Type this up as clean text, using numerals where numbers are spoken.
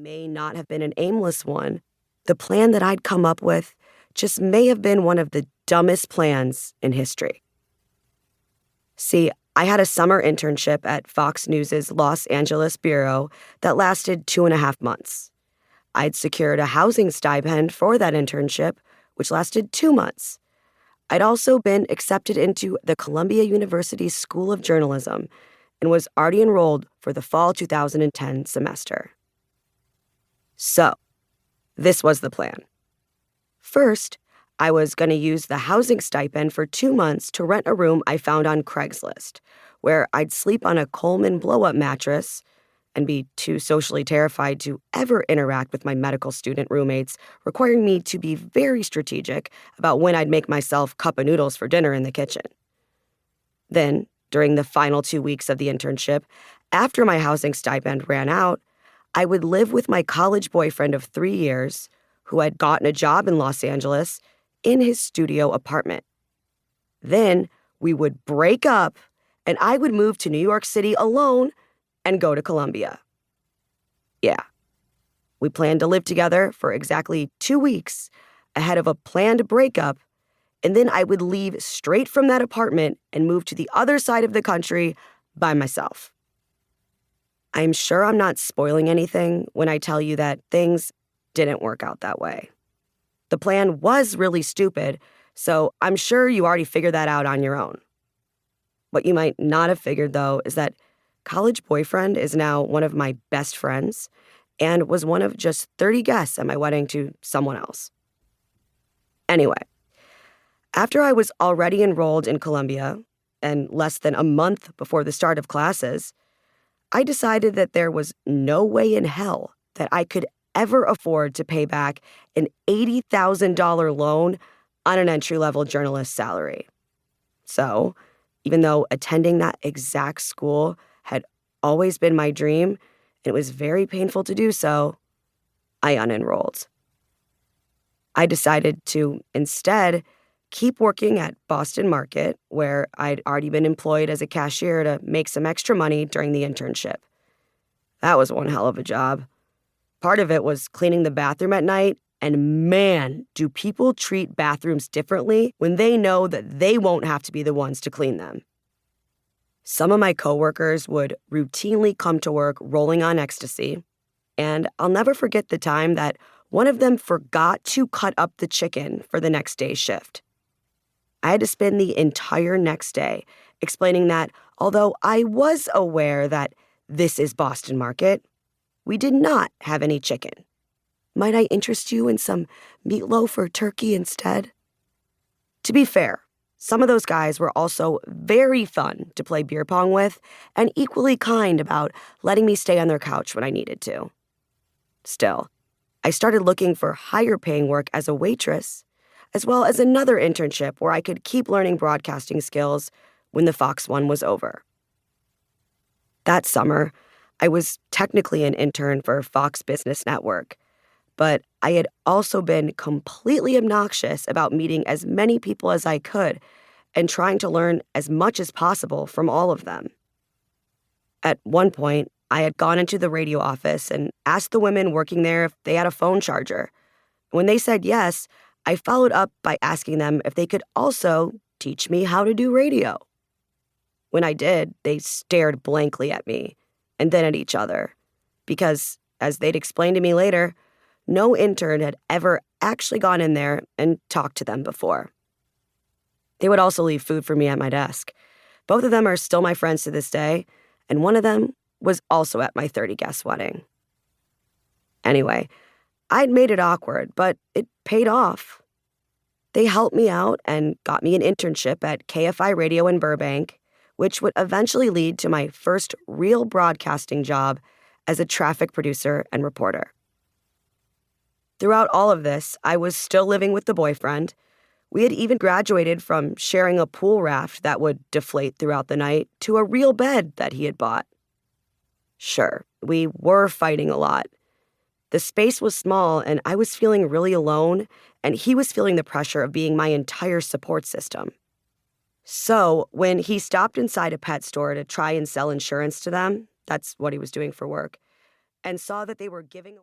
may not have been an aimless one, the plan that I'd come up with just may have been one of the dumbest plans in history. See, I had a summer internship at Fox News' Los Angeles bureau that lasted 2.5 months. I'd secured a housing stipend for that internship, which lasted 2 months. I'd also been accepted into the Columbia University School of Journalism and was already enrolled for the fall 2010 semester. So, this was the plan. First, I was going to use the housing stipend for 2 months to rent a room I found on Craigslist, where I'd sleep on a Coleman blow-up mattress and be too socially terrified to ever interact with my medical student roommates, requiring me to be very strategic about when I'd make myself cup of noodles for dinner in the kitchen. Then, during the final 2 weeks of the internship, after my housing stipend ran out, I would live with my college boyfriend of 3 years, who had gotten a job in Los Angeles, in his studio apartment. Then we would break up, and I would move to New York City alone and go to Columbia. Yeah, we planned to live together for exactly 2 weeks ahead of a planned breakup, and then I would leave straight from that apartment and move to the other side of the country by myself. I'm sure I'm not spoiling anything when I tell you that things didn't work out that way. The plan was really stupid, so I'm sure you already figured that out on your own. What you might not have figured, though, is that college boyfriend is now one of my best friends and was one of just 30 guests at my wedding to someone else. Anyway, after I was already enrolled in Columbia, and less than a month before the start of classes, I decided that there was no way in hell that I could ever afford to pay back an $80,000 loan on an entry-level journalist salary. So, even though attending that exact school had always been my dream, and it was very painful to do so, I unenrolled. I decided to instead keep working at Boston Market, where I'd already been employed as a cashier to make some extra money during the internship. That was one hell of a job. Part of it was cleaning the bathroom at night, and man, do people treat bathrooms differently when they know that they won't have to be the ones to clean them. Some of my coworkers would routinely come to work rolling on ecstasy, and I'll never forget the time that one of them forgot to cut up the chicken for the next day's shift. I had to spend the entire next day explaining that although I was aware that this is Boston Market, we did not have any chicken. Might I interest you in some meatloaf or turkey instead? To be fair, some of those guys were also very fun to play beer pong with and equally kind about letting me stay on their couch when I needed to. Still, I started looking for higher paying work as a waitress, as well as another internship where I could keep learning broadcasting skills when the Fox one was over. That summer, I was technically an intern for Fox Business Network, but I had also been completely obnoxious about meeting as many people as I could and trying to learn as much as possible from all of them. At one point, I had gone into the radio office and asked the women working there if they had a phone charger. When they said yes, I followed up by asking them if they could also teach me how to do radio. When I did, they stared blankly at me and then at each other, because, as they'd explain to me later, no intern had ever actually gone in there and talked to them before. They would also leave food for me at my desk. Both of them are still my friends to this day, and one of them was also at my 30-guest wedding. Anyway, I'd made it awkward, but it paid off. They helped me out and got me an internship at KFI Radio in Burbank, which would eventually lead to my first real broadcasting job as a traffic producer and reporter. Throughout all of this, I was still living with the boyfriend. We had even graduated from sharing a pool raft that would deflate throughout the night to a real bed that he had bought. Sure, we were fighting a lot. The space was small, and I was feeling really alone, and he was feeling the pressure of being my entire support system. So when he stopped inside a pet store to try and sell insurance to them, that's what he was doing for work, and saw that they were giving